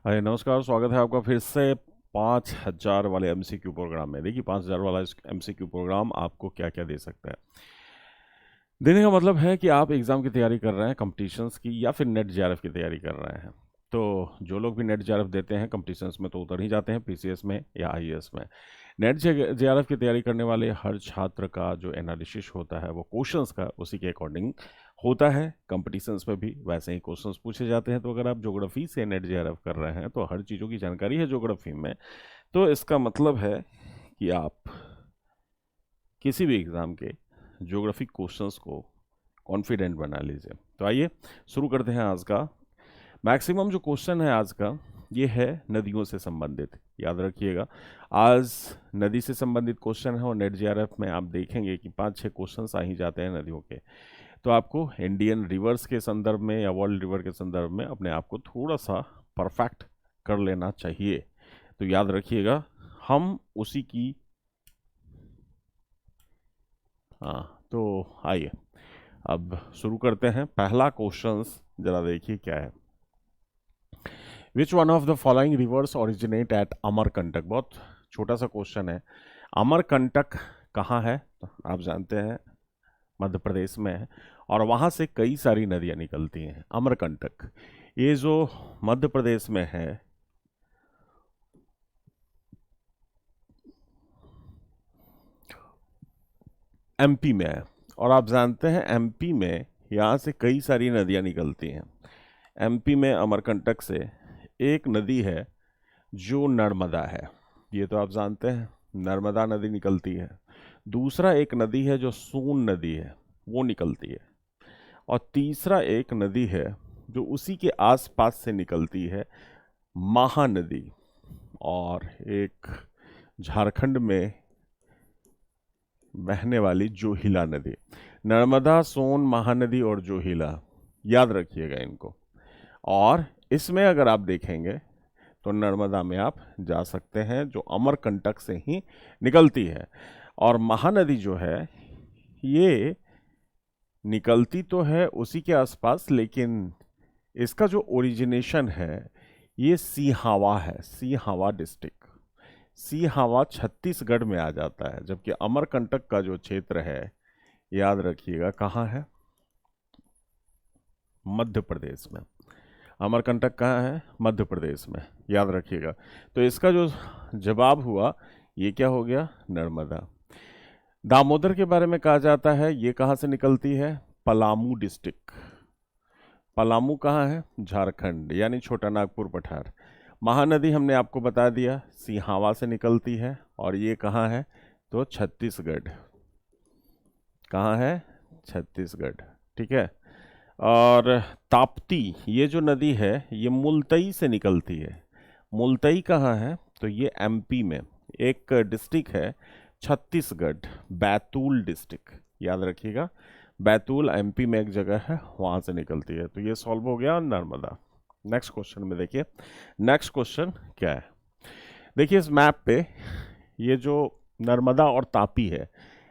हाय नमस्कार, स्वागत है आपका फिर से 5000 वाले एमसीक्यू प्रोग्राम में। देखिए 5000 वाला एमसीक्यू प्रोग्राम आपको क्या क्या दे सकता है। देने का मतलब है कि आप एग्ज़ाम की तैयारी कर रहे हैं, कंपटीशंस की, या फिर नेट जेआरएफ की तैयारी कर रहे हैं। तो जो लोग भी नेट जेआरएफ देते हैं कंपटीशंस में तो उतर ही जाते हैं, पीसीएस में या आईएएस में। नेट जेआरएफ की तैयारी करने वाले हर छात्र का जो एनालिसिस होता है वो क्वेश्चंस का उसी के अकॉर्डिंग होता है। कंपटीशंस में भी वैसे ही क्वेश्चंस पूछे जाते हैं। तो अगर आप ज्योग्राफी से नेट जेआरएफ कर रहे हैं तो हर चीज़ों की जानकारी है ज्योग्राफी में, तो इसका मतलब है कि आप किसी भी एग्ज़ाम के ज्योग्राफी क्वेश्चंस को कॉन्फिडेंट बना लीजिए। तो आइए शुरू करते हैं आज का। मैक्सिमम जो क्वेश्चन है आज का ये है नदियों से संबंधित, याद रखिएगा। आज नदी से संबंधित क्वेश्चन है और नेट जेआरएफ में आप देखेंगे कि 5-6 क्वेश्चंस आ ही जाते हैं नदियों के। तो आपको इंडियन रिवर्स के संदर्भ में या वर्ल्ड रिवर के संदर्भ में अपने आप को थोड़ा सा परफेक्ट कर लेना चाहिए। तो याद रखिएगा, हम उसी की तो आइए अब शुरू करते हैं। पहला क्वेश्चन जरा देखिए क्या है। Which one of the following rivers originate at Amarkantak. बहुत छोटा सा क्वेश्चन है। अमरकंटक कहाँ है? तो आप जानते हैं मध्य प्रदेश में है और वहाँ से कई सारी नदियाँ निकलती हैं। अमरकंटक ये जो मध्य प्रदेश में है, एमपी में है। और आप जानते हैं एमपी में यहाँ से कई सारी नदियाँ निकलती हैं। एमपी में अमरकंटक से एक नदी है जो नर्मदा है, ये तो आप जानते हैं, नर्मदा नदी निकलती है। दूसरा एक नदी है जो सोन नदी है, वो निकलती है। और तीसरा एक नदी है जो उसी के आसपास से निकलती है, महानदी। और एक झारखंड में बहने वाली जोहिला नदी। नर्मदा, सोन, महानदी और जोहिला, याद रखिएगा इनको। और इसमें अगर आप देखेंगे तो नर्मदा में आप जा सकते हैं जो अमरकंटक से ही निकलती है। और महानदी जो है ये निकलती तो है उसी के आसपास, लेकिन इसका जो ओरिजिनेशन है ये सिहावा है, सिहावा डिस्ट्रिक्ट। सिहावा छत्तीसगढ़ में आ जाता है, जबकि अमरकंटक का जो क्षेत्र है याद रखिएगा कहाँ है, मध्य प्रदेश में। अमरकंटक कहाँ है? मध्य प्रदेश में, याद रखिएगा। तो इसका जो जवाब हुआ ये क्या हो गया? नर्मदा। दामोदर के बारे में कहा जाता है ये कहाँ से निकलती है? पलामू डिस्ट्रिक्ट। पलामू कहाँ है? झारखंड, यानी छोटा नागपुर पठार। महानदी हमने आपको बता दिया सिहावा से निकलती है और ये कहाँ है? तो छत्तीसगढ़। कहाँ है? छत्तीसगढ़, ठीक है। और ताप्ती ये जो नदी है ये मुलतई से निकलती है। मुलतई कहाँ है? तो ये एमपी में एक डिस्ट्रिक्ट है, छत्तीसगढ़, बैतूल डिस्ट्रिक्ट, याद रखिएगा। बैतूल एमपी में एक जगह है, वहाँ से निकलती है। तो ये सॉल्व हो गया नर्मदा। नेक्स्ट क्वेश्चन में देखिए, नेक्स्ट क्वेश्चन क्या है। देखिए इस मैप पे ये जो नर्मदा और तापी है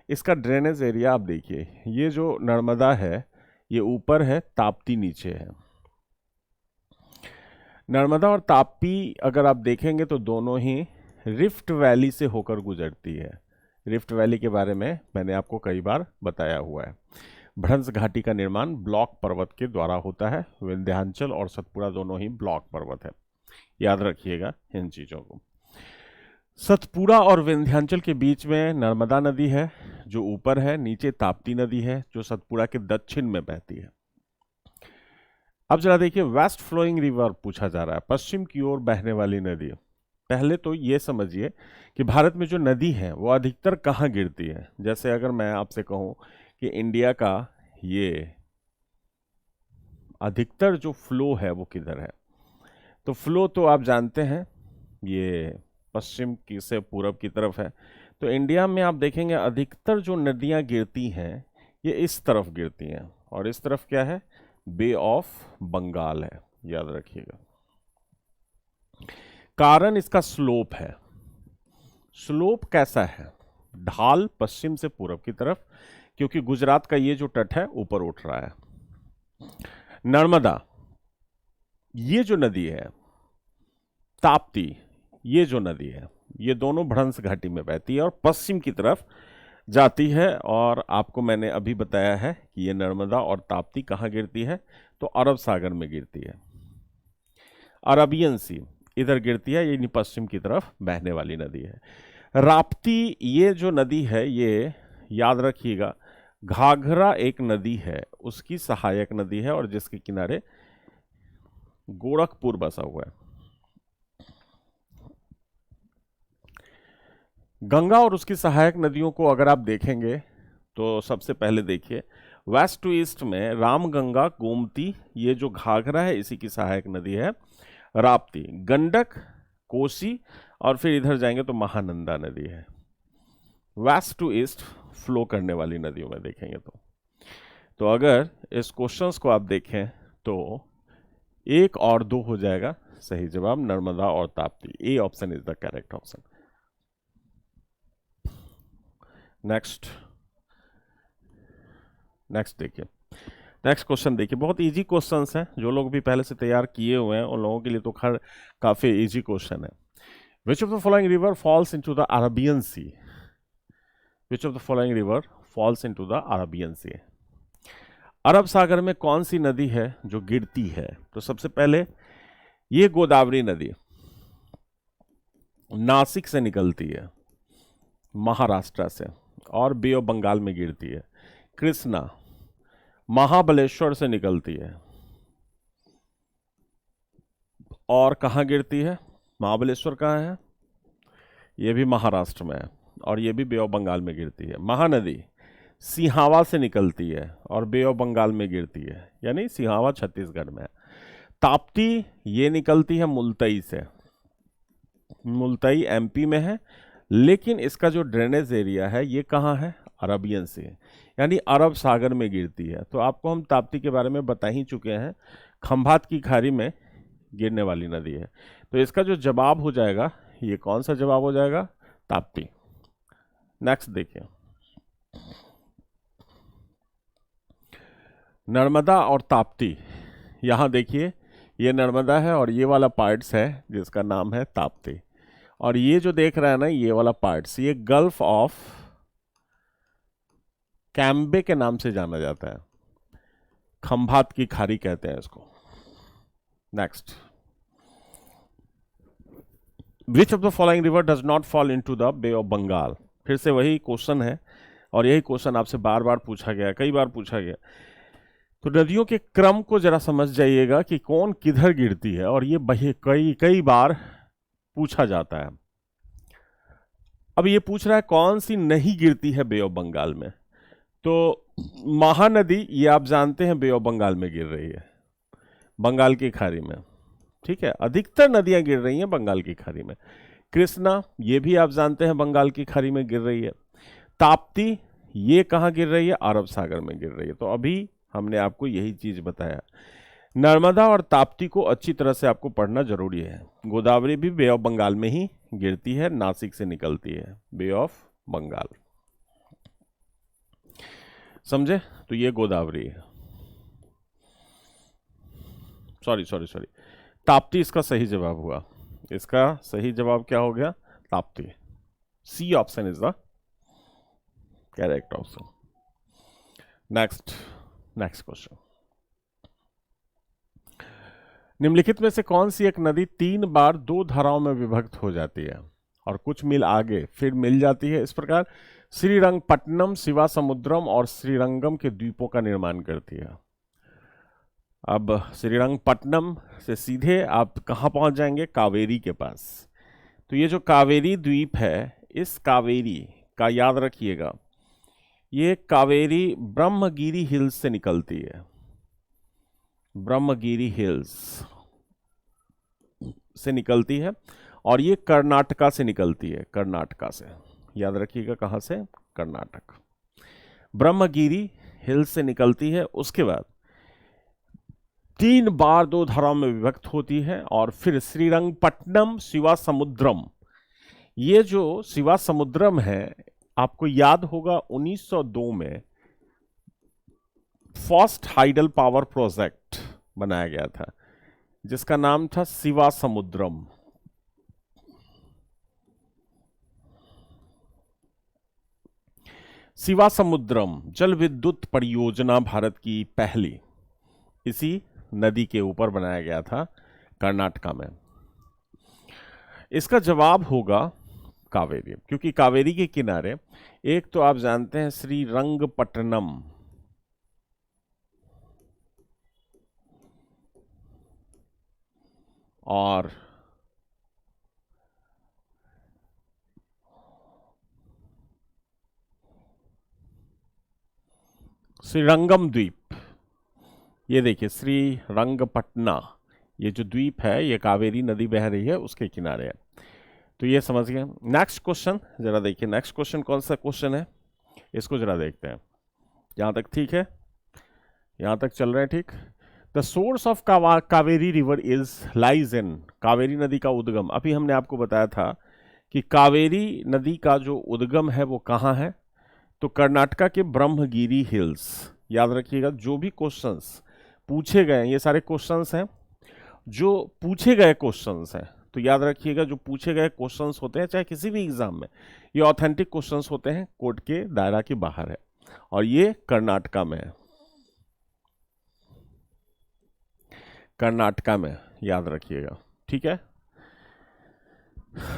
इसका ड्रेनेज एरिया आप देखिए। ये जो नर्मदा है ये ऊपर है, ताप्ती नीचे है। नर्मदा और तापी अगर आप देखेंगे तो दोनों ही रिफ्ट वैली से होकर गुजरती है। रिफ्ट वैली के बारे में मैंने आपको कई बार बताया हुआ है। भ्रंश घाटी का निर्माण ब्लॉक पर्वत के द्वारा होता है। विंध्याचल और सतपुड़ा दोनों ही ब्लॉक पर्वत है, याद रखिएगा इन चीजों को। सतपुड़ा और विंध्याचल के बीच में नर्मदा नदी है जो ऊपर है, नीचे ताप्ती नदी है जो सतपुड़ा के दक्षिण में बहती है। अब जरा देखिए, वेस्ट फ्लोइंग रिवर पूछा जा रहा है, पश्चिम की ओर बहने वाली नदी। पहले तो ये समझिए कि भारत में जो नदी है वो अधिकतर कहाँ गिरती है। जैसे अगर मैं आपसे कहूँ कि इंडिया का ये अधिकतर जो फ्लो है वो किधर है, तो फ्लो तो आप जानते हैं ये पश्चिम की से पूरब की तरफ है। तो इंडिया में आप देखेंगे अधिकतर जो नदियां गिरती हैं ये इस तरफ गिरती हैं, और इस तरफ क्या है? बे ऑफ बंगाल है, याद रखिएगा। कारण इसका स्लोप है। स्लोप कैसा है? ढाल पश्चिम से पूरब की तरफ, क्योंकि गुजरात का ये जो तट है ऊपर उठ रहा है। नर्मदा ये जो नदी है ताप्ती, ये जो नदी है ये दोनों भ्रंश घाटी में बहती है और पश्चिम की तरफ जाती है। और आपको मैंने अभी बताया है कि ये नर्मदा और ताप्ती कहाँ गिरती है, तो अरब सागर में गिरती है। अरबियन सी इधर गिरती है, ये पश्चिम की तरफ बहने वाली नदी है। राप्ती ये जो नदी है, ये याद रखिएगा घाघरा एक नदी है, उसकी सहायक नदी है और जिसके किनारे गोरखपुर बसा हुआ है। गंगा और उसकी सहायक नदियों को अगर आप देखेंगे तो सबसे पहले देखिए वेस्ट टू ईस्ट में रामगंगा, गोमती, ये जो घाघरा है इसी की सहायक नदी है राप्ती। गंडक, कोसी और फिर इधर जाएंगे तो महानंदा नदी है। वेस्ट टू ईस्ट फ्लो करने वाली नदियों में देखेंगे तो अगर इस क्वेश्चंस को आप देखें तो 1 और 2 हो जाएगा सही जवाब, नर्मदा और ताप्ती। ए option is the correct option. Next देखिए, नेक्स्ट क्वेश्चन देखिए, बहुत इजी क्वेश्चंस हैं, जो लोग भी पहले से तैयार किए हुए हैं उन लोगों के लिए तो खैर काफी इजी क्वेश्चन है। Which of the following river falls into the Arabian sea? Which of the following river falls into the Arabian sea? अरब सागर में कौन सी नदी है जो गिरती है? तो सबसे पहले ये गोदावरी नदी नासिक से निकलती है, महाराष्ट्र से, और बे ऑफ बंगाल में गिरती है। कृष्णा महाबलेश्वर से निकलती है और कहाँ गिरती है? महाबलेश्वर कहाँ है? ये भी महाराष्ट्र में है और ये भी बे ऑफ बंगाल में गिरती है। महानदी सिहावा से निकलती है और बे ऑफ बंगाल में गिरती है, यानी सिहावा छत्तीसगढ़ में है। ताप्ती ये निकलती है मुल्तई से, मुल्तई एमपी में है, लेकिन इसका जो ड्रेनेज एरिया है ये कहाँ है? अरबियन से, यानी अरब सागर में गिरती है। तो आपको हम ताप्ती के बारे में बता ही चुके हैं, खंभात की खाड़ी में गिरने वाली नदी है। तो इसका जो जवाब हो जाएगा, ये कौन सा जवाब हो जाएगा? ताप्ती। नेक्स्ट देखिए, नर्मदा और ताप्ती, यहां देखिए ये नर्मदा है और ये वाला पार्ट्स है जिसका नाम है ताप्ती, और ये जो देख रहा है ना ये वाला पार्ट्स, ये गल्फ ऑफ कैम्बे के नाम से जाना जाता है, खंभात की खाड़ी कहते हैं इसको। Next, which of the following river does not fall into the bay of Bengal? फिर से वही क्वेश्चन है और यही क्वेश्चन आपसे बार बार पूछा गया, कई बार पूछा गया। तो नदियों के क्रम को जरा समझ जाइएगा कि कौन किधर गिरती है, और ये कई बार पूछा जाता है। अब ये पूछ रहा है कौन सी नहीं गिरती है बे ऑफ बंगाल में। तो महानदी ये आप जानते हैं बे ऑफ बंगाल में गिर रही है, बंगाल की खाड़ी में, ठीक है, अधिकतर नदियां गिर रही हैं बंगाल की खाड़ी में। कृष्णा ये भी आप जानते हैं बंगाल की खाड़ी में गिर रही है। ताप्ती ये कहाँ गिर रही है? अरब सागर में गिर रही है। तो अभी हमने आपको यही चीज बताया। नर्मदा और ताप्ती को अच्छी तरह से आपको पढ़ना जरूरी है। गोदावरी भी बे ऑफ बंगाल में ही गिरती है, नासिक से निकलती है, बे ऑफ बंगाल, समझे? तो ये गोदावरी है, सॉरी ताप्ती इसका सही जवाब हुआ। इसका सही जवाब क्या हो गया? Tapti. C option is the correct option. Next question, निम्नलिखित में से कौन सी एक नदी 3 बार 2 धाराओं में विभक्त हो जाती है और कुछ मील आगे फिर मिल जाती है? इस प्रकार श्रीरंगपट्टनम, शिवासमुद्रम और श्रीरंगम के द्वीपों का निर्माण करती है। अब श्रीरंगपट्टनम से सीधे आप कहाँ पहुंच जाएंगे? कावेरी के पास। तो ये जो कावेरी द्वीप है, इस कावेरी का याद रखिएगा, ये कावेरी ब्रह्मगिरी हिल्स से निकलती है, ब्रह्मगिरी हिल्स से निकलती है, और ये कर्नाटका से निकलती है, कर्नाटका से, याद रखिएगा कहाँ से? कर्नाटक। ब्रह्मगिरी हिल्स से निकलती है, उसके बाद 3 बार 2 धाराओं में विभक्त होती है, और फिर श्रीरंगपट्टनम, शिवासमुद्रम, ये जो शिवासमुद्रम है आपको याद होगा 1902 में फर्स्ट हाइडल पावर प्रोजेक्ट बनाया गया था जिसका नाम था शिवासमुद्रम। शिवा समुद्रम जल विद्युत परियोजना भारत की पहली इसी नदी के ऊपर बनाया गया था, कर्नाटका में। इसका जवाब होगा कावेरी, क्योंकि कावेरी के किनारे एक तो आप जानते हैं श्रीरंगपट्टनम, और श्रीरंगम द्वीप। ये देखिए श्रीरंगपट्टना, ये जो द्वीप है ये कावेरी नदी बह रही है उसके किनारे है। तो ये समझ गए। नेक्स्ट क्वेश्चन जरा देखिए, नेक्स्ट क्वेश्चन कौन सा क्वेश्चन है इसको जरा देखते हैं। यहां तक ठीक है, यहां तक चल रहे हैं ठीक। The source of Kaveri river is lies in, Kaveri नदी का उद्गम, अभी हमने आपको बताया था कि कावेरी नदी का जो उद्गम है वो कहाँ है, तो कर्नाटका के ब्रह्मगिरी हिल्स। याद रखिएगा जो भी क्वेश्चंस पूछे गए, ये सारे क्वेश्चंस हैं जो पूछे गए क्वेश्चंस हैं, तो याद रखिएगा जो पूछे गए क्वेश्चंस होते हैं चाहे किसी भी एग्जाम में, ये ऑथेंटिक क्वेश्चंस होते हैं, कोर्ट के दायरा के बाहर है, और ये कर्नाटका में है, कर्नाटका में, याद रखिएगा ठीक है।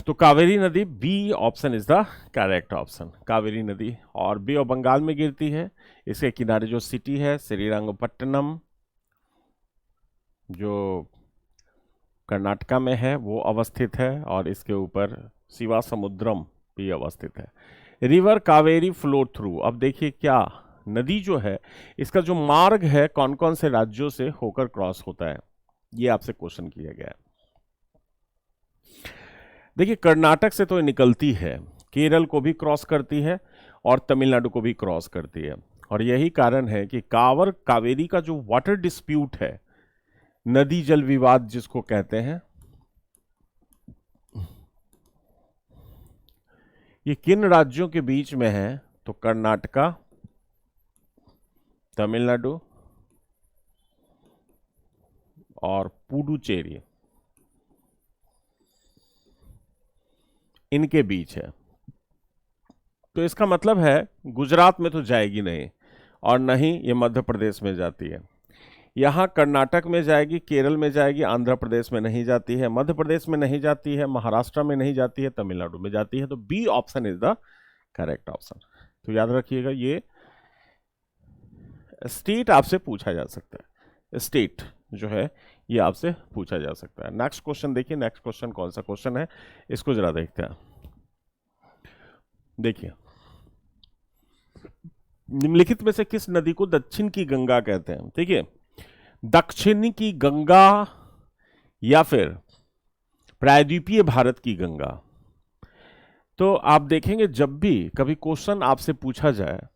तो कावेरी नदी, B option is the correct option, Kaveri नदी, और बे ऑफ बंगाल में गिरती है। इसके किनारे जो सिटी है श्रीरंगपट्टनम, जो कर्नाटका में है वो अवस्थित है, और इसके ऊपर शिवा समुद्रम भी अवस्थित है। रिवर कावेरी फ्लो थ्रू, अब देखिए क्या नदी जो है इसका जो मार्ग है कौन कौन से राज्यों से होकर क्रॉस होता है, ये आपसे क्वेश्चन किया गया है। देखिए कर्नाटक से तो ये निकलती है, केरल को भी क्रॉस करती है और तमिलनाडु को भी क्रॉस करती है, और यही कारण है कि कावेरी का जो वाटर डिस्प्यूट है, नदी जल विवाद जिसको कहते हैं, ये किन राज्यों के बीच में है, तो कर्नाटका, तमिलनाडु और पुडुचेरी, इनके बीच है। तो इसका मतलब है गुजरात में तो जाएगी नहीं, और नहीं ये मध्य प्रदेश में जाती है, यहाँ कर्नाटक में जाएगी, केरल में जाएगी, आंध्र प्रदेश में नहीं जाती है, मध्य प्रदेश में नहीं जाती है, महाराष्ट्र में नहीं जाती है, तमिलनाडु में जाती है। तो B option is the correct option. तो याद रखिएगा ये स्टेट आपसे पूछा जा सकता है, स्टेट जो है ये आपसे पूछा जा सकता है। नेक्स्ट क्वेश्चन देखिए, नेक्स्ट क्वेश्चन कौन सा क्वेश्चन है इसको जरा देखते हैं। देखिए निम्नलिखित में से किस नदी को दक्षिण की गंगा कहते हैं, ठीक है, दक्षिण की गंगा या फिर प्रायद्वीपीय भारत की गंगा। तो आप देखेंगे जब भी कभी क्वेश्चन आपसे पूछा जाए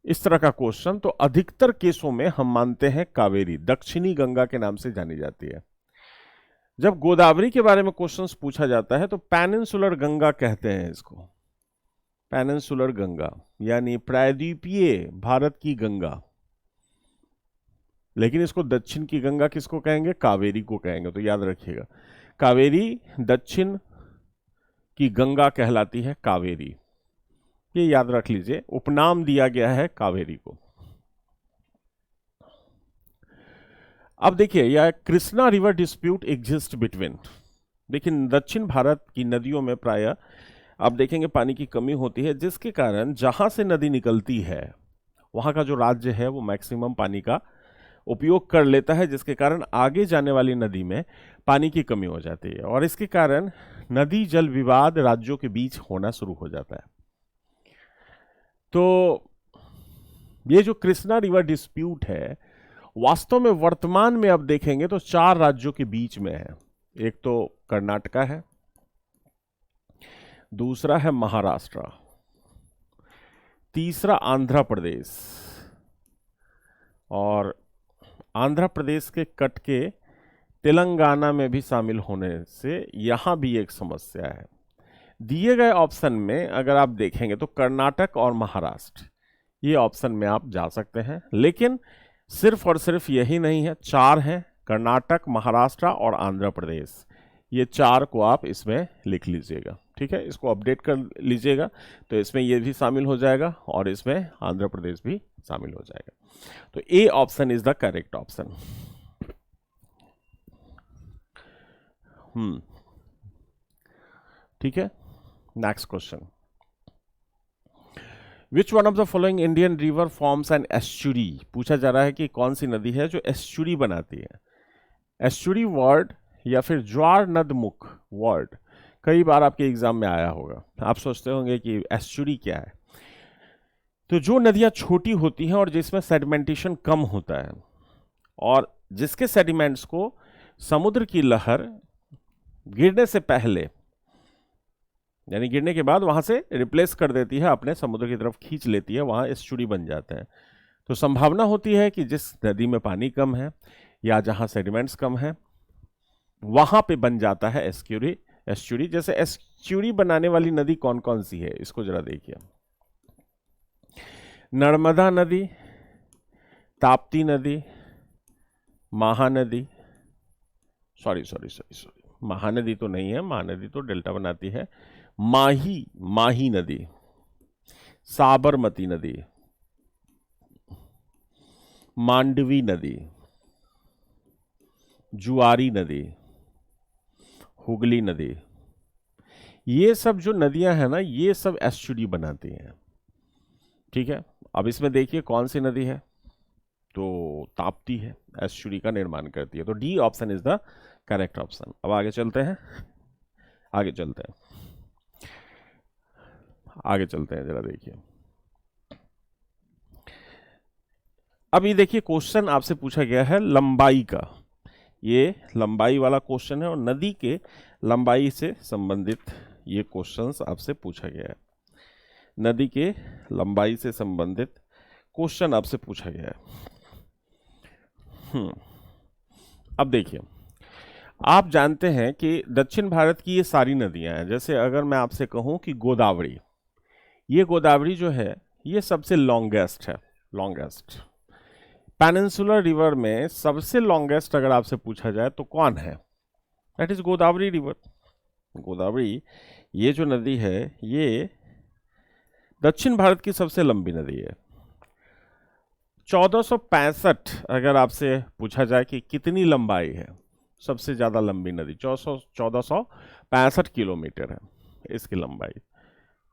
इस तरह का क्वेश्चन, तो अधिकतर केसों में हम मानते हैं कावेरी दक्षिणी गंगा के नाम से जानी जाती है। जब गोदावरी के बारे में क्वेश्चंस पूछा जाता है तो पेनिनसुलर गंगा कहते हैं इसको, पेनिनसुलर गंगा यानी प्रायद्वीपीय भारत की गंगा, लेकिन इसको दक्षिण की गंगा किसको कहेंगे, कावेरी को कहेंगे। तो याद रखिएगा कावेरी दक्षिण की गंगा कहलाती है कावेरी, ये याद रख लीजिए, उपनाम दिया गया है कावेरी को। अब देखिए यह Krishna river dispute exist between, देखिए दक्षिण भारत की नदियों में प्रायः आप देखेंगे पानी की कमी होती है, जिसके कारण जहां से नदी निकलती है वहां का जो राज्य है वो मैक्सिमम पानी का उपयोग कर लेता है, जिसके कारण आगे जाने वाली नदी में पानी की कमी हो जाती है, और इसके कारण नदी जल विवाद राज्यों के बीच होना शुरू हो जाता है। तो ये जो कृष्णा रिवर डिस्प्यूट है वास्तव में वर्तमान में अब देखेंगे तो 4 राज्यों के बीच में है। एक तो कर्नाटका है, दूसरा है महाराष्ट्र, तीसरा आंध्र प्रदेश, और आंध्र प्रदेश के कट के तेलंगाना में भी शामिल होने से यहां भी एक समस्या है। दिए गए ऑप्शन में अगर आप देखेंगे तो कर्नाटक और महाराष्ट्र ये ऑप्शन में आप जा सकते हैं, लेकिन सिर्फ और सिर्फ यही नहीं है, 4 हैं, कर्नाटक, महाराष्ट्र और आंध्र प्रदेश, ये 4 को आप इसमें लिख लीजिएगा, ठीक है, इसको अपडेट कर लीजिएगा, तो इसमें ये भी शामिल हो जाएगा और इसमें आंध्र प्रदेश भी शामिल हो जाएगा। तो A option is the correct option. ठीक है, next question, which one of the following Indian river forms an estuary. पूछा जा रहा है कि कौन सी नदी है जो एस्चुरी बनाती है। एस्चुरी वर्ड या फिर ज्वार नदमुख वर्ड कई बार आपके एग्जाम में आया होगा। आप सोचते होंगे कि एस्चुरी क्या है। तो जो नदियां छोटी होती हैं और जिसमें सेडिमेंटेशन कम होता है और जिसके सेडिमेंट्स को समुद्र की लहर गिरने से पहले यानी गिरने के बाद वहां से रिप्लेस कर देती है, अपने समुद्र की तरफ खींच लेती है, वहां एस्चुरी बन जाते हैं। तो संभावना होती है कि जिस नदी में पानी कम है या जहां सेडिमेंट्स कम है वहां पे बन जाता है एस्चुरी। एस्चुरी जैसे एस्चुरी बनाने वाली नदी कौन कौन सी है, इसको जरा देखिए। नर्मदा नदी, ताप्ती नदी, महानदी, सॉरी महानदी तो नहीं है, महानदी तो डेल्टा बनाती है। माही नदी, साबरमती नदी, मांडवी नदी, जुआरी नदी, हुगली नदी, ये सब जो नदियां हैं ना, ये सब एस्चुरी बनाती हैं। ठीक है, अब इसमें देखिए कौन सी नदी है, तो ताप्ती है, एस्चुरी का निर्माण करती है। तो D option is the correct option. अब आगे चलते हैं, जरा देखिए। अब ये देखिए क्वेश्चन आपसे पूछा गया है लंबाई का, ये लंबाई वाला क्वेश्चन है और नदी के लंबाई से संबंधित ये क्वेश्चंस आपसे पूछा गया है। नदी के लंबाई से संबंधित क्वेश्चन आपसे पूछा गया है। अब देखिए, आप जानते हैं कि दक्षिण भारत की ये सारी नदियां हैं। जैसे अगर मैं आपसे कहूं कि गोदावरी, ये गोदावरी जो है ये सबसे लॉन्गेस्ट है, लॉन्गेस्ट। पेनिनसुलर रिवर में सबसे लॉन्गेस्ट अगर आपसे पूछा जाए तो कौन है, that is Godavari river. Godavari ये जो नदी है ये दक्षिण भारत की सबसे लंबी नदी है। 1465 अगर आपसे पूछा जाए कि कितनी लंबाई है, सबसे ज्यादा लंबी नदी 1465 किलोमीटर है इसकी लंबाई,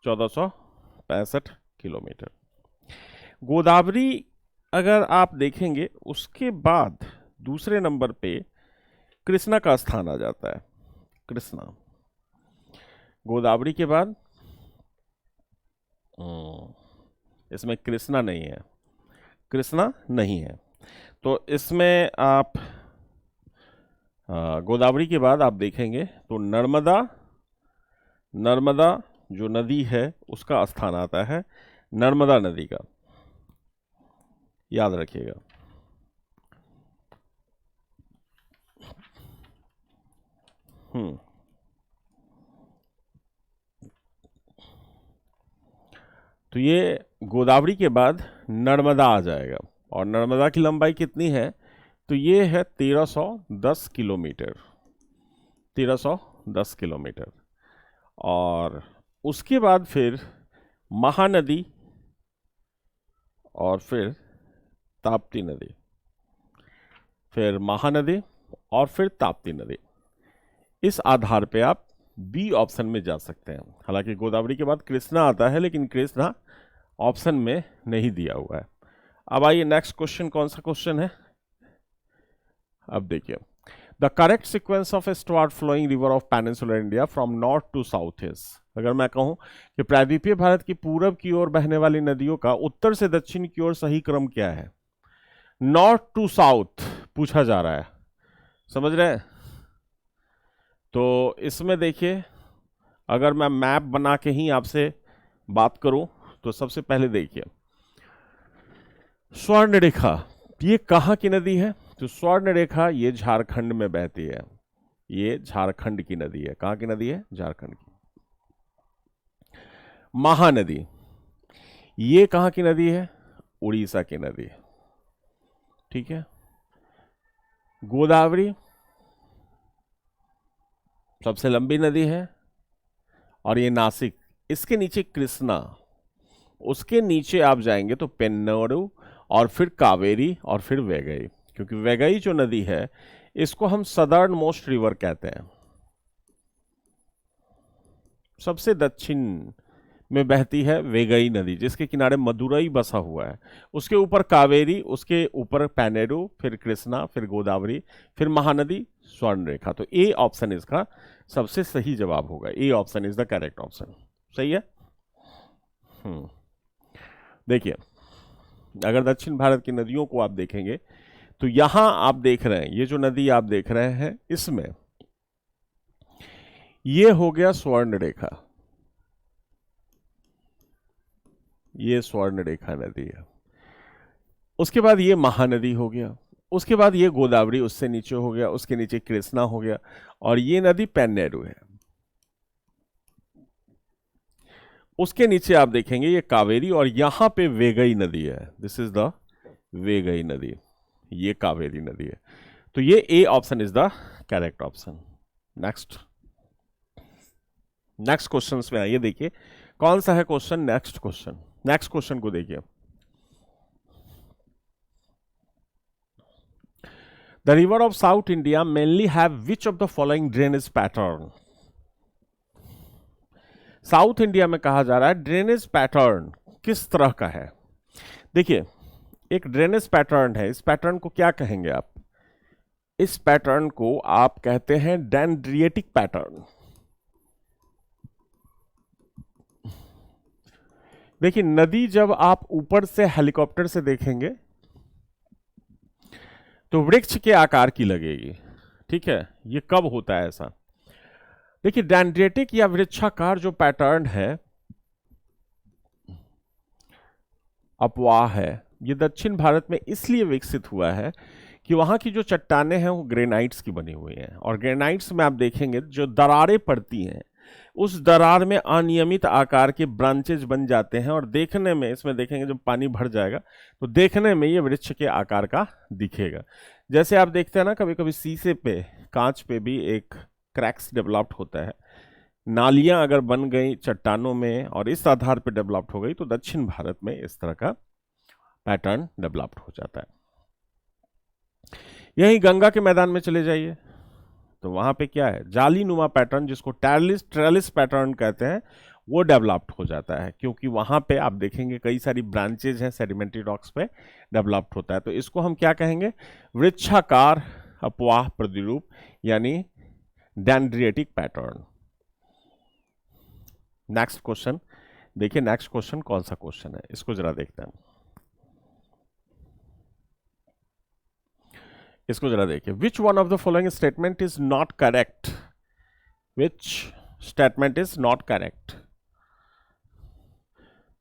1465 किलोमीटर। गोदावरी अगर आप देखेंगे उसके बाद दूसरे नंबर पे कृष्णा का स्थान आ जाता है। कृष्णा गोदावरी के बाद इसमें कृष्णा नहीं है, तो इसमें आप गोदावरी के बाद आप देखेंगे तो नर्मदा जो नदी है उसका स्थान आता है, नर्मदा नदी का, याद रखिएगा। तो ये गोदावरी के बाद नर्मदा आ जाएगा और नर्मदा की लंबाई कितनी है, तो ये है 1310 किलोमीटर, 1310 किलोमीटर। और उसके बाद फिर महानदी और फिर ताप्ती नदी, फिर महानदी और फिर ताप्ती नदी। इस आधार पे आप बी ऑप्शन में जा सकते हैं। हालांकि गोदावरी के बाद कृष्णा आता है लेकिन कृष्णा ऑप्शन में नहीं दिया हुआ है। अब आइए नेक्स्ट क्वेश्चन, कौन सा क्वेश्चन है, अब देखिए। The correct sequence of estuaried flowing river of peninsular India from north to south is. अगर मैं कहूं कि प्रायद्वीपीय भारत की पूरब की ओर बहने वाली नदियों का उत्तर से दक्षिण की ओर सही क्रम क्या है। नॉर्थ टू साउथ पूछा जा रहा है, समझ रहे हैं। तो इसमें देखिए, अगर मैं मैप बना के ही आपसे बात करूं तो सबसे पहले देखिए स्वर्ण रेखा, ये कहां की नदी है, तो स्वर्ण रेखा ये झारखंड में बहती है, ये झारखंड की नदी है। कहां की नदी है, झारखंड की। महानदी ये कहां की नदी है, उड़ीसा की नदी है। ठीक है, गोदावरी सबसे लंबी नदी है और ये नासिक, इसके नीचे कृष्णा, उसके नीचे आप जाएंगे तो पेन्नाडु, और फिर कावेरी, और फिर वैगई। क्योंकि वैगई जो नदी है इसको हम सदर्न मोस्ट रिवर कहते हैं, सबसे दक्षिण में बहती है वैगई नदी, जिसके किनारे मदुरई बसा हुआ है। उसके ऊपर कावेरी, उसके ऊपर पेन्नाडु, फिर कृष्णा, फिर गोदावरी, फिर महानदी, स्वर्णरेखा। तो ए ऑप्शन इसका सबसे सही जवाब होगा। A option is the correct option. सही है। देखिए, अगर दक्षिण भारत की नदियों को आप देखेंगे तो यहां आप देख रहे हैं, ये जो नदी आप देख रहे हैं इसमें ये हो गया स्वर्णरेखा, ये स्वर्णरेखा नदी है। उसके बाद ये महानदी हो गया, उसके बाद ये गोदावरी उससे नीचे हो गया, उसके नीचे कृष्णा हो गया, और ये नदी पेन्नाडु है। उसके नीचे आप देखेंगे ये कावेरी, और यहां पे वैगई नदी है। दिस इज द वैगई नदी, ये कावेरी नदी है। तो ये ए option is the correct option. Next question में आइए, देखिए कौन सा है क्वेश्चन। नेक्स्ट क्वेश्चन को देखिए। The river of south India mainly have which of the following drainage pattern. South India में कहा जा रहा है ड्रेनेज पैटर्न किस तरह का है। देखिए, एक ड्रेनेज पैटर्न है, इस पैटर्न को क्या कहेंगे आप? इस पैटर्न को आप कहते हैं डेंड्रिएटिक पैटर्न। देखिए, नदी जब आप ऊपर से हेलीकॉप्टर से देखेंगे तो वृक्ष के आकार की लगेगी, ठीक है। ये कब होता है ऐसा? देखिए, डेंड्रिएटिक या वृक्षाकार जो पैटर्न है, अपवाह है। ये दक्षिण भारत में इसलिए विकसित हुआ है कि वहां की जो चट्टानें हैं वो ग्रेनाइट्स की बनी हुई हैं, और ग्रेनाइट्स में आप देखेंगे जो दरारें पड़ती हैं, उस दरार में अनियमित आकार के ब्रांचेज बन जाते हैं, और देखने में, इसमें देखेंगे जब पानी भर जाएगा तो देखने में ये वृक्ष के आकार का दिखेगा। जैसे आप देखते हैं ना, कभी कभी शीशे पे, कांच पे भी एक क्रैक्स डेवलप्ड होता है। नालियां अगर बन गई चट्टानों में और इस आधार पर डेवलप्ड हो गई, तो दक्षिण भारत में इस तरह का पैटर्न डेवलप्ड हो जाता है। यही गंगा के मैदान में चले जाइए तो वहां पे क्या है, जाली नुमा पैटर्न, जिसको ट्रेलिस पैटर्न कहते हैं, वो डेवलप्ड हो जाता है। क्योंकि वहां पे आप देखेंगे कई सारी ब्रांचेज हैं, सेडिमेंट्री रॉक्स पे डेवलप्ड होता है। तो इसको हम क्या कहेंगे? वृक्षाकार अपवाह प्रतिरूप, यानी डेंड्रिएटिक पैटर्न। नेक्स्ट क्वेश्चन देखिए, नेक्स्ट क्वेश्चन कौन सा क्वेश्चन है, इसको जरा देखते हैं। इसको जरा देखिए। विच one of the following statement is not correct? Which statement is not correct?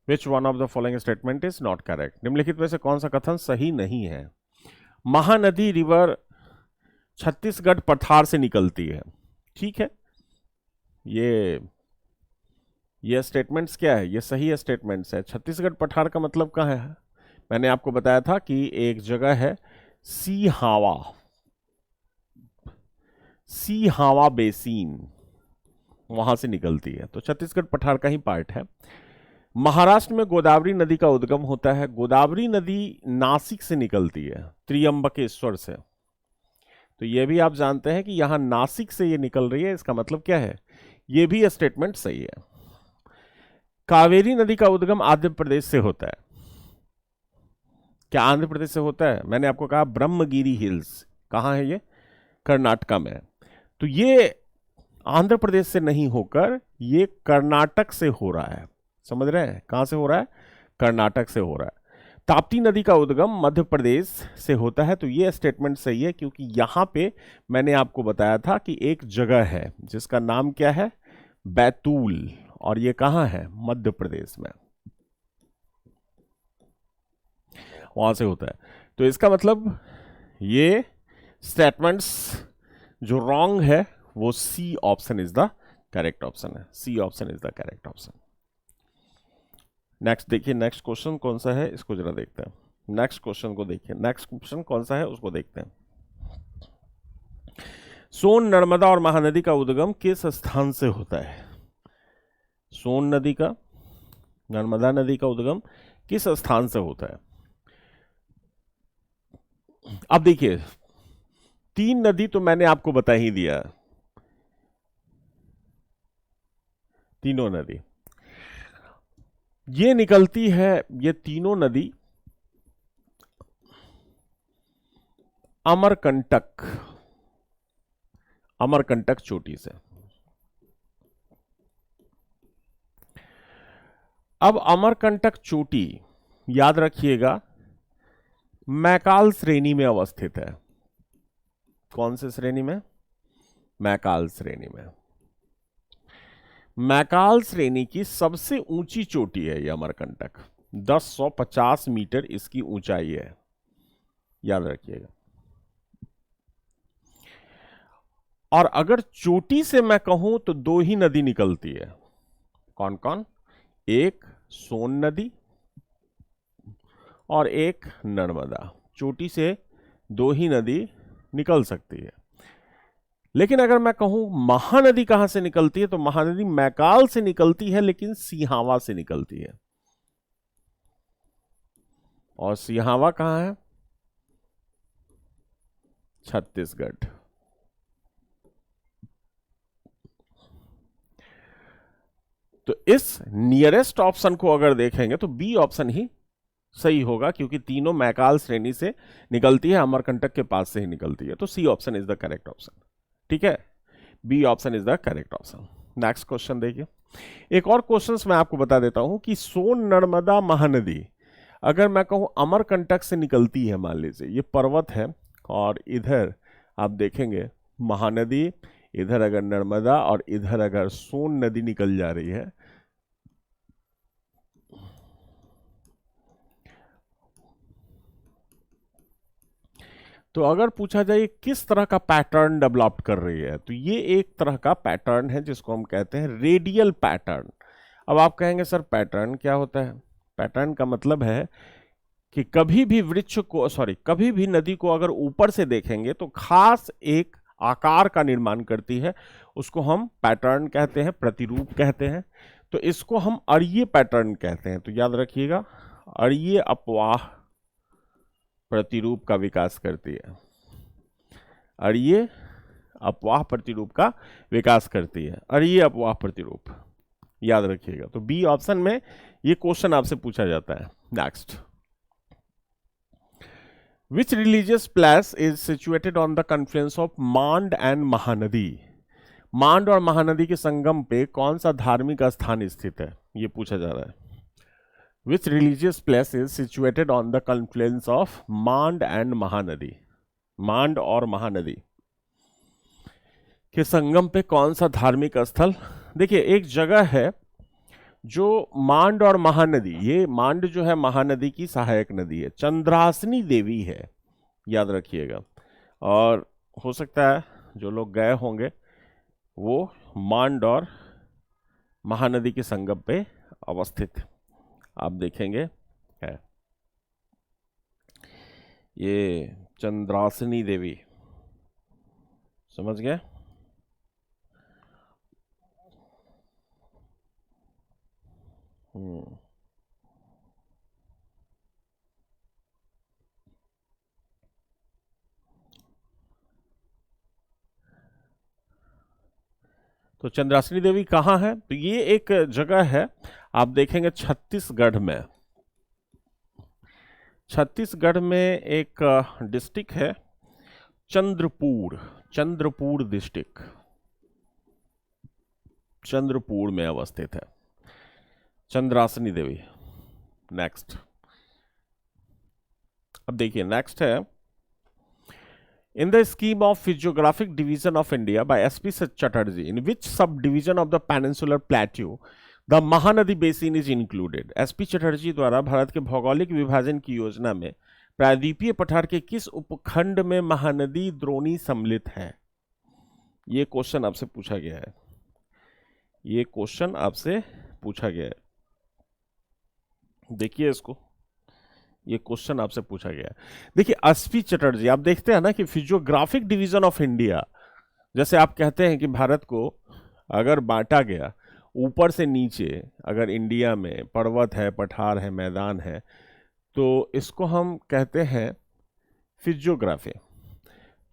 Which one of the following statement is not correct? निम्नलिखित में से कौन सा कथन सही नहीं है? महानदी रिवर छत्तीसगढ़ पठार से निकलती है, ठीक है। ये स्टेटमेंट्स क्या है? ये सही स्टेटमेंट्स है। छत्तीसगढ़ पठार का मतलब कहाँ है? मैंने आपको बताया था कि एक जगह है सिहावा बेसिन, वहां से निकलती है, तो छत्तीसगढ़ पठार का ही पार्ट है। महाराष्ट्र में गोदावरी नदी का उद्गम होता है। गोदावरी नदी नासिक से निकलती है, त्र्यंबकेश्वर से। तो यह भी आप जानते हैं कि यहां नासिक से ये निकल रही है, इसका मतलब क्या है? यह भी स्टेटमेंट सही है। कावेरी नदी का उद्गम आंध्र प्रदेश से होता है। क्या आंध्र प्रदेश से होता है? मैंने आपको कहा ब्रह्मगिरी हिल्स, कहां है ये? कर्नाटका में। तो ये आंध्र प्रदेश से नहीं होकर ये कर्नाटक से हो रहा है। समझ रहे हैं? कहां से हो रहा है? कर्नाटक से हो रहा है। ताप्ती नदी का उद्गम मध्य प्रदेश से होता है। तो ये स्टेटमेंट सही है, क्योंकि यहां पे मैंने आपको बताया था कि एक जगह है जिसका नाम क्या है? बैतूल, और ये कहां है? मध्य प्रदेश में, वहां से होता है। तो इसका मतलब ये स्टेटमेंट्स जो रॉन्ग है वो C option is the correct option है। C option is the correct option. Next देखिए, नेक्स्ट क्वेश्चन कौन सा है, इसको जरा देखते हैं। नेक्स्ट क्वेश्चन को देखिए, नेक्स्ट क्वेश्चन कौन सा है उसको देखते हैं। सोन, नर्मदा और महानदी का उद्गम किस स्थान से होता है? सोन नदी का, नर्मदा नदी का उद्गम किस स्थान से होता है? अब देखिए, तीन नदी तो मैंने आपको बता ही दिया, तीनों नदी ये निकलती है, ये तीनों नदी अमरकंटक, अमरकंटक चोटी से। अब अमरकंटक चोटी याद रखिएगा मैकाल श्रेणी में अवस्थित है। कौन से श्रेणी में? मैकाल श्रेणी में। मैकाल श्रेणी की सबसे ऊंची चोटी है यह अमरकंटक, 1050 मीटर इसकी ऊंचाई है, याद रखिएगा। और अगर चोटी से मैं कहूं तो दो ही नदी निकलती है। कौन कौन? एक सोन नदी और एक नर्मदा। चोटी से दो ही नदी निकल सकती है। लेकिन अगर मैं कहूं महानदी कहां से निकलती है, तो महानदी मैकाल से निकलती है, लेकिन सिहावा से निकलती है। और सिहावा कहां है? छत्तीसगढ़। तो इस नियरेस्ट ऑप्शन को अगर देखेंगे तो बी ऑप्शन ही सही होगा, क्योंकि तीनों मैकाल श्रेणी से निकलती है, अमरकंटक के पास से ही निकलती है। तो C option is the correct option. ठीक है, B option is the correct option. Next question देखिए। एक और क्वेश्चन मैं आपको बता देता हूं कि सोन नर्मदा महानदी अगर मैं कहूं अमरकंटक से निकलती है, मान लीजिए ये पर्वत है और इधर आप देखेंगे महानदी, इधर अगर नर्मदा और इधर अगर सोन नदी निकल जा रही है, तो अगर पूछा जाए किस तरह का पैटर्न डेवलप कर रही है, तो ये एक तरह का पैटर्न है जिसको हम कहते हैं रेडियल पैटर्न। अब आप कहेंगे सर पैटर्न क्या होता है? पैटर्न का मतलब है कि कभी भी वृक्ष को, कभी भी नदी को अगर ऊपर से देखेंगे तो खास एक आकार का निर्माण करती है, उसको हम पैटर्न कहते हैं, प्रतिरूप कहते हैं। तो इसको हम अरीय पैटर्न कहते हैं। तो याद रखिएगा, अरीय अपवाह प्रतिरूप का विकास करती है, अरीय अपवाह प्रतिरूप का विकास करती है, अरीय अपवाह प्रतिरूप, याद रखिएगा। तो बी ऑप्शन में ये क्वेश्चन आपसे पूछा जाता है। Next, which religious place is situated on the confluence of Mand and Mahanadi? Mand और महानदी के संगम पे कौन सा धार्मिक स्थान स्थित है, ये पूछा जा रहा है। Which religious place is situated on the confluence of Mand and Mahanadi? Mand और महानदी के संगम पे कौन सा धार्मिक स्थल? देखिए, एक जगह है जो मांड और महानदी, ये मांड जो है महानदी की सहायक नदी है, चंद्रासनी देवी है, याद रखिएगा। और हो सकता है जो लोग गए होंगे वो मांड और महानदी के संगम पे अवस्थित आप देखेंगे है, ये चंद्रासनी देवी, समझ गए? तो चंद्रासनी देवी कहाँ है? तो ये एक जगह है, आप देखेंगे छत्तीसगढ़ में। छत्तीसगढ़ में एक डिस्ट्रिक्ट है चंद्रपुर, चंद्रपुर डिस्ट्रिक्ट, चंद्रपुर में अवस्थित है चंद्रासनी देवी। नेक्स्ट, अब देखिए नेक्स्ट है, in the scheme of physiographic division of India by S.P. Chatterjee, in which subdivision of the peninsular plateau the Mahanadi basin is included? S.P. Chatterjee द्वारा भारत के भौगोलिक विभाजन की योजना में प्रायद्वीपीय पठार के किस उपखंड में महानदी द्रोणी सम्मिलित है? ये क्वेश्चन आपसे पूछा गया है, ये क्वेश्चन आपसे पूछा गया है, देखिए इसको, ये क्वेश्चन आपसे पूछा गया है। देखिए एसपी चटर्जी, आप देखते हैं ना कि फिजियोग्राफिक डिवीजन ऑफ इंडिया, जैसे आप कहते हैं कि भारत को अगर बांटा गया, ऊपर से नीचे अगर इंडिया में पर्वत है, पठार है, मैदान है, तो इसको हम कहते हैं फिजियोग्राफी।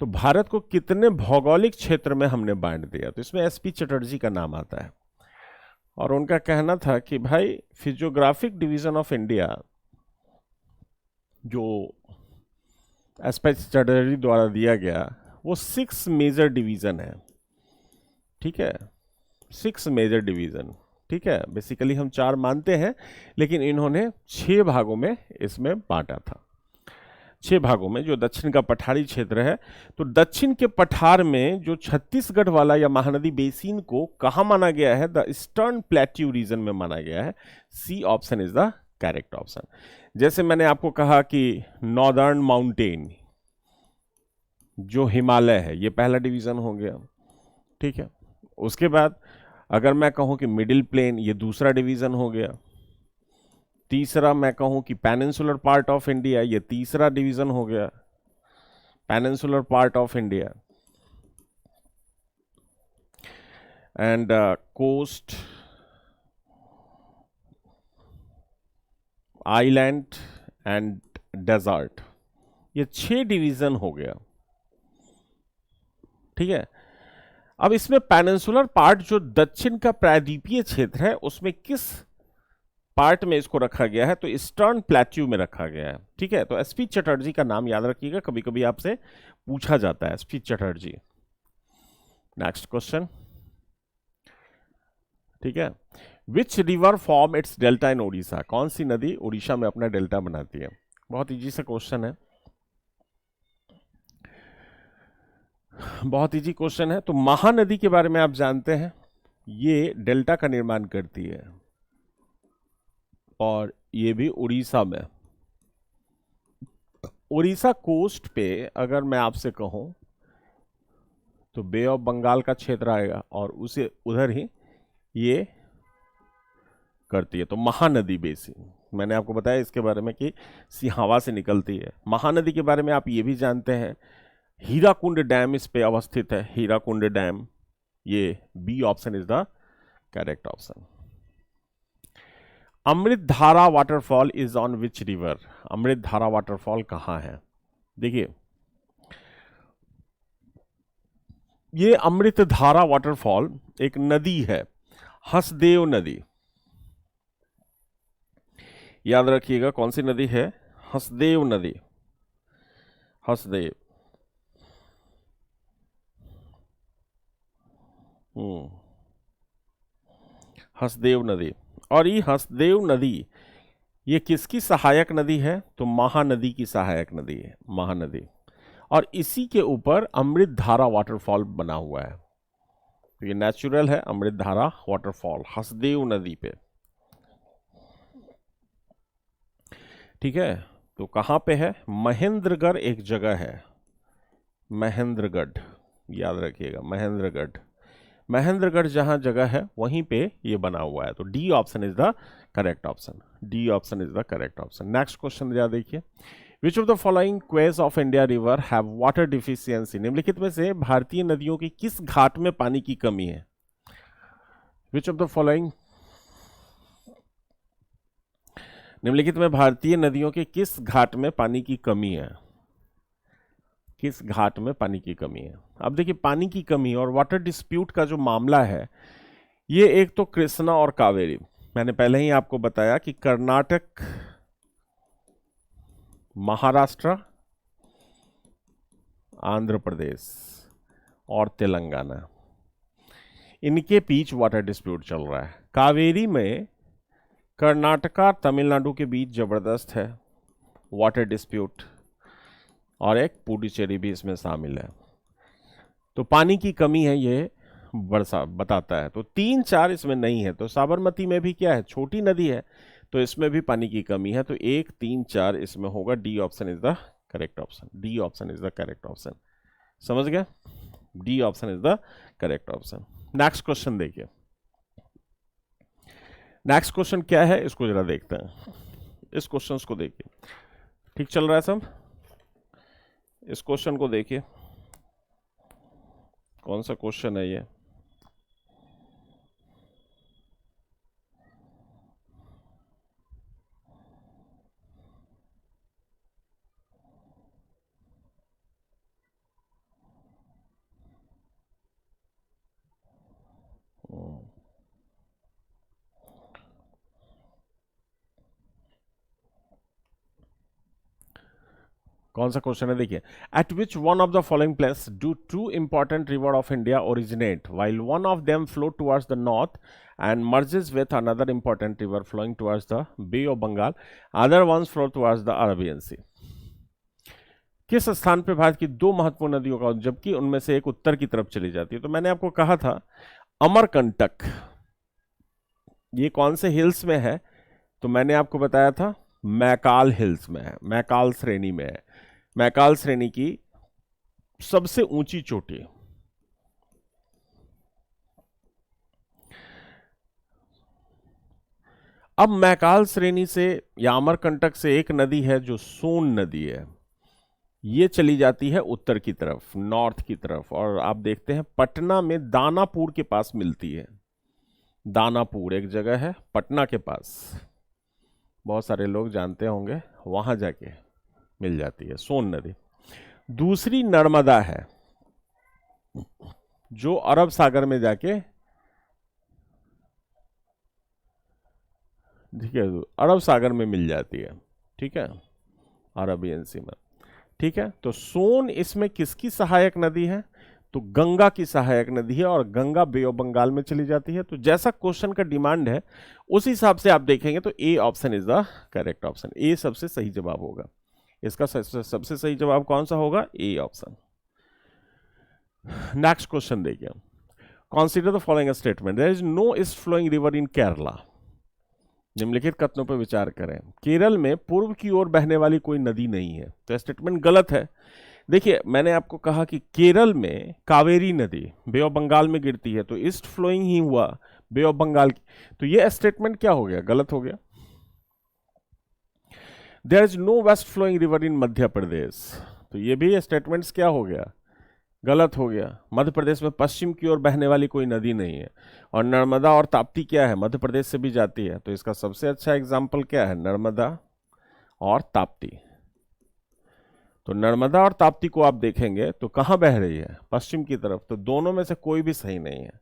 तो भारत को कितने भौगोलिक क्षेत्र में हमने बांट दिया, तो इसमें एसपी चटर्जी का नाम आता है। और उनका कहना था कि भाई फिजियोग्राफिक डिवीजन ऑफ इंडिया जो एसपी चटर्जी द्वारा दिया गया वो 6 मेजर डिवीजन है। ठीक है, 6 मेजर डिवीजन। ठीक है, बेसिकली हम 4 मानते हैं, लेकिन इन्होंने 6 भागों में इसमें बांटा था। 6 भागों में, जो दक्षिण का पठारी क्षेत्र है, तो दक्षिण के पठार में जो छत्तीसगढ़ वाला या महानदी बेसिन को कहां माना गया है, द ईस्टर्न प्लेट्यू रीजन में माना गया है। C option is the correct option. जैसे मैंने आपको कहा कि नॉर्दर्न माउंटेन जो हिमालय है, ये पहला डिवीजन हो गया। ठीक है, उसके बाद अगर मैं कहूं कि मिडिल प्लेन, ये दूसरा डिवीजन हो गया। तीसरा मैं कहूं कि पेनिनसुलर पार्ट ऑफ इंडिया, ये तीसरा डिवीजन हो गया, peninsular part of India. And coast, island and desert, ये 6 डिवीजन हो गया। ठीक है, अब इसमें पेनिनसुलर पार्ट जो दक्षिण का प्रायद्वीपीय क्षेत्र है, उसमें किस पार्ट में इसको रखा गया है, तो ईस्टर्न प्लेट्यू में रखा गया है। ठीक है, तो एसपी चटर्जी का नाम याद रखिएगा, कभी कभी आपसे पूछा जाता है एसपी चटर्जी। Next question. ठीक है, which river form it's delta इन ओडिशा, कौन सी नदी उड़ीसा में अपना डेल्टा बनाती है। बहुत इजी सा क्वेश्चन है, बहुत इजी क्वेश्चन है। तो महानदी के बारे में आप जानते हैं, ये डेल्टा का निर्माण करती है, और ये भी उड़ीसा में। उड़ीसा कोस्ट पे अगर मैं आपसे कहूं तो बे ऑफ बंगाल का क्षेत्र आएगा, और उसे उधर ही ये करती है। तो महानदी बेसिन, मैंने आपको बताया इसके बारे में कि सिहावा से निकलती है। महानदी के बारे में आप ये भी जानते हैं, हीराकुंड डैम इस पे अवस्थित है, हीराकुंड डैम। ये B option is the correct option. Amrit Dhara waterfall is on which river, Amrit Dhara waterfall कहां है। देखिए, ये अमृत धारा वाटरफॉल एक नदी है, हसदेव नदी। याद रखिएगा कौन सी नदी है, हसदेव नदी। हसदेव, हसदेव नदी। और ये हसदेव नदी, ये किसकी सहायक नदी है, तो महानदी की सहायक नदी है, महानदी। और इसी के ऊपर अमृत धारा वाटरफॉल बना हुआ है। तो ये नेचुरल है, अमृत धारा वाटरफॉल हसदेव नदी पे। ठीक है, तो कहां पे है, महेंद्रगढ़ एक जगह है, महेंद्रगढ़, याद रखिएगा महेंद्रगढ़। महेंद्रगढ़ जहां जगह है वहीं पे ये बना हुआ है। तो D option is the correct option, D option is the correct option. Next question जरा देखिए, विच of the following क्वेज of India river have water deficiency, निम्नलिखित में से भारतीय नदियों की किस घाट में पानी की कमी है। विच ऑफ द फॉलोइंग, निम्नलिखित में भारतीय नदियों के किस घाट में पानी की कमी है, किस घाट में पानी की कमी है। अब देखिए, पानी की कमी और वाटर डिस्प्यूट का जो मामला है, ये एक तो कृष्णा और कावेरी, मैंने पहले ही आपको बताया कि कर्नाटक, महाराष्ट्र, आंध्र प्रदेश और तेलंगाना, इनके बीच वाटर डिस्प्यूट चल रहा है। कावेरी में कर्नाटका तमिलनाडु के बीच जबरदस्त है वाटर डिस्प्यूट, और एक पुडुचेरी भी इसमें शामिल है। तो पानी की कमी है, ये बरसा बताता है। तो 3-4 इसमें नहीं है। तो साबरमती में भी क्या है, छोटी नदी है, तो इसमें भी पानी की कमी है। तो 1, 3, 4 इसमें होगा। D option is the correct option, D option is the correct option. समझ गया, D option is the correct option. Next question देखिए, नेक्स्ट क्वेश्चन क्या है, इसको जरा देखते हैं। इस क्वेश्चन को देखिए, ठीक चल रहा है सब। इस क्वेश्चन को देखिए, कौन सा क्वेश्चन है ये, कौन सा क्वेश्चन है देखिए, at which one of the following place do two important river of India originate while one of them flow towards the north and merges with another important river flowing towards the bay of Bengal, other ones flow towards the Arabian sea. किस स्थान पे भारत की दो महत्वपूर्ण नदियों का, जबकि उनमें से एक उत्तर की तरफ चली जाती है? तो मैंने आपको कहा था अमरकंटक, ये कौन से हिल्स में है? तो मैंने आपको बताया था मैकाल हिल्स में है, मैकाल श्रेणी में है। मैकाल श्रेणी की सबसे ऊंची चोटी। अब मैकाल श्रेणी से या अमरकंटक से एक नदी है जो सोन नदी है, ये चली जाती है उत्तर की तरफ, नॉर्थ की तरफ, और आप देखते हैं पटना में दानापुर के पास मिलती है। दानापुर एक जगह है पटना के पास, बहुत सारे लोग जानते होंगे, वहां जाके मिल जाती है सोन नदी। दूसरी नर्मदा है जो अरब सागर में जाके, ठीक है, अरब सागर में मिल जाती है, ठीक है, अरबियन सी में, ठीक है। तो सोन इसमें किसकी सहायक नदी है? तो गंगा की सहायक नदी है, और गंगा बे ऑफ बंगाल में चली जाती है। तो जैसा क्वेश्चन का डिमांड है उस हिसाब से आप देखेंगे तो A option is the correct option. A सबसे सही जवाब होगा। इसका सबसे सही जवाब कौन सा होगा? A option. नेक्स्ट क्वेश्चन देखिए, consider the following statement, there is no east flowing river in Kerala. निम्नलिखित कथनों पर विचार करें, केरल में पूर्व की ओर बहने वाली कोई नदी नहीं है। तो स्टेटमेंट गलत है। देखिए मैंने आपको कहा कि केरल में कावेरी नदी बे ऑफ बंगाल में गिरती है, तो ईस्ट फ्लोइंग ही हुआ बे ऑफ बंगाल की, तो ये स्टेटमेंट क्या हो गया? गलत हो गया। There is no west flowing river in Madhya Pradesh, तो ये भी स्टेटमेंट्स क्या हो गया? गलत हो गया। मध्य प्रदेश में पश्चिम की ओर बहने वाली कोई नदी नहीं है, और नर्मदा और ताप्ती क्या है? मध्य प्रदेश से भी जाती है। तो इसका सबसे अच्छा एग्जाम्पल क्या है? नर्मदा और ताप्ती। तो नर्मदा और ताप्ती को आप देखेंगे तो कहां बह रही है? पश्चिम की तरफ। तो दोनों में से कोई भी सही नहीं है,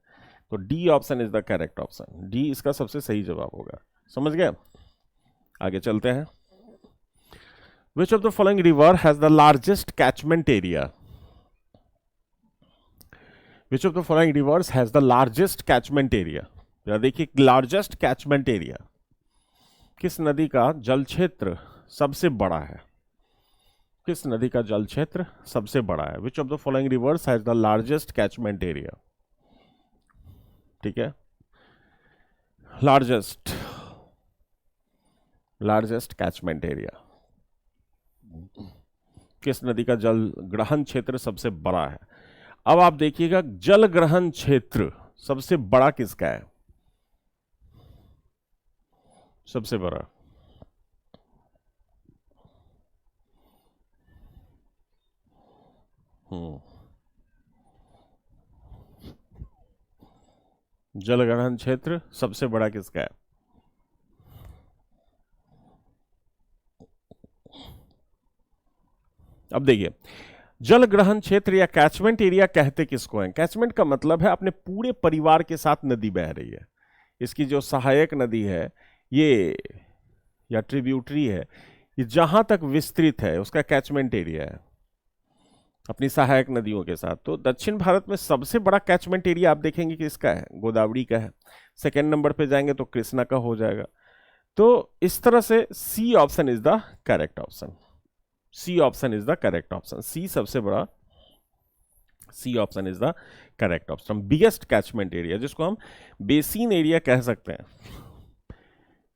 तो D option is the correct option. D इसका सबसे सही जवाब होगा। समझ गए? आगे चलते हैं। Which of the following river has the largest catchment area? Which of the following reverse has the largest catchment area? देखिए लार्जेस्ट कैचमेंट एरिया, किस नदी का जल क्षेत्र सबसे बड़ा है? किस नदी का जल क्षेत्र सबसे बड़ा है? Which of the following reverse has the largest catchment area? ठीक है, लार्जेस्ट कैचमेंट एरिया, किस नदी का जल ग्रहण क्षेत्र सबसे बड़ा है? अब आप देखिएगा जल ग्रहण क्षेत्र सबसे बड़ा किसका है? सबसे बड़ा जल ग्रहण क्षेत्र सबसे बड़ा किसका है? अब देखिए जल ग्रहण क्षेत्र या कैचमेंट एरिया कहते किसको हैं? कैचमेंट का मतलब है अपने पूरे परिवार के साथ नदी बह रही है, इसकी जो सहायक नदी है ये या ट्रिब्यूटरी है, ये जहां तक विस्तृत है उसका कैचमेंट एरिया है, अपनी सहायक नदियों के साथ। तो दक्षिण भारत में सबसे बड़ा कैचमेंट एरिया आप देखेंगे कि इसका है, गोदावरी का है। सेकेंड नंबर पे जाएंगे तो कृष्णा का हो जाएगा। तो इस तरह से C option is the correct option. C option is the correct option. C सबसे बड़ा, C option is the correct option. Biggest catchment area जिसको हम बेसिन एरिया कह सकते हैं।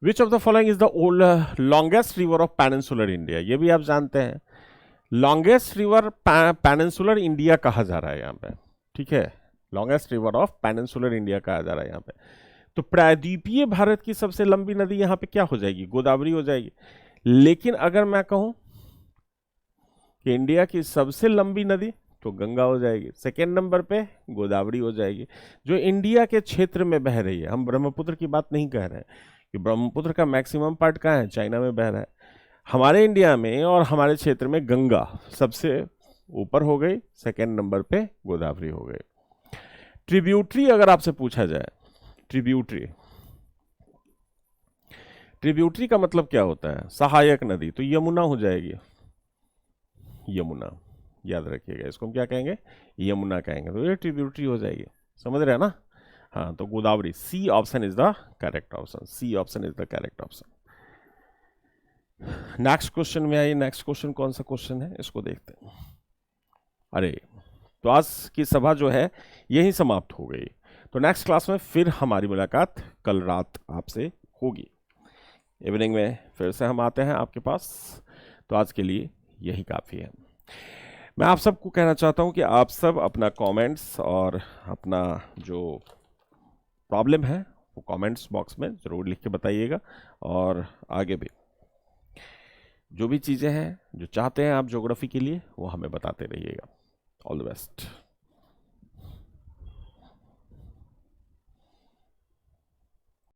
Which of the following is the longest river of peninsular India? ये भी आप जानते हैं, लॉन्गेस्ट रिवर पेनिनसुलर इंडिया कहा जा रहा है यहाँ पे, ठीक है, longest river of peninsular India कहा जा रहा है यहाँ पे। तो प्रायद्वीपीय भारत की सबसे लंबी नदी यहाँ पे क्या हो जाएगी? गोदावरी हो जाएगी। लेकिन अगर मैं कहूं कि इंडिया की सबसे लंबी नदी, तो गंगा हो जाएगी। सेकेंड नंबर पे गोदावरी हो जाएगी, जो इंडिया के क्षेत्र में बह रही है। हम ब्रह्मपुत्र की बात नहीं कह रहे हैं कि ब्रह्मपुत्र का मैक्सिमम पार्ट कहाँ है? चाइना में बह रहा है। हमारे इंडिया में और हमारे क्षेत्र में गंगा सबसे ऊपर हो गई, सेकेंड नंबर पे गोदावरी हो गई। ट्रिब्यूटरी अगर आपसे पूछा जाए, ट्रिब्यूटरी का मतलब क्या होता है? सहायक नदी। तो यमुना हो जाएगी, यमुना, याद रखिएगा, इसको हम क्या कहेंगे, यमुना कहेंगे, तो ये ट्रिब्यूटरी हो जाएगी, समझ रहे हैं ना। हाँ, तो Godavari, C option is the correct option, C option is the correct option. Next question में आइए, नेक्स्ट क्वेश्चन कौन सा क्वेश्चन है इसको देखते हैं। अरे, तो आज की सभा जो है यही समाप्त हो गई, तो नेक्स्ट क्लास में फिर हमारी मुलाकात कल रात आपसे होगी, इवनिंग में फिर से हम आते हैं आपके पास, तो आज के लिए यही काफ़ी है। मैं आप सबको कहना चाहता हूं कि आप सब अपना कमेंट्स और अपना जो प्रॉब्लम है वो कमेंट्स बॉक्स में ज़रूर लिख के बताइएगा, और आगे भी जो भी चीज़ें हैं जो चाहते हैं आप ज्योग्राफी के लिए वो हमें बताते रहिएगा। All the best.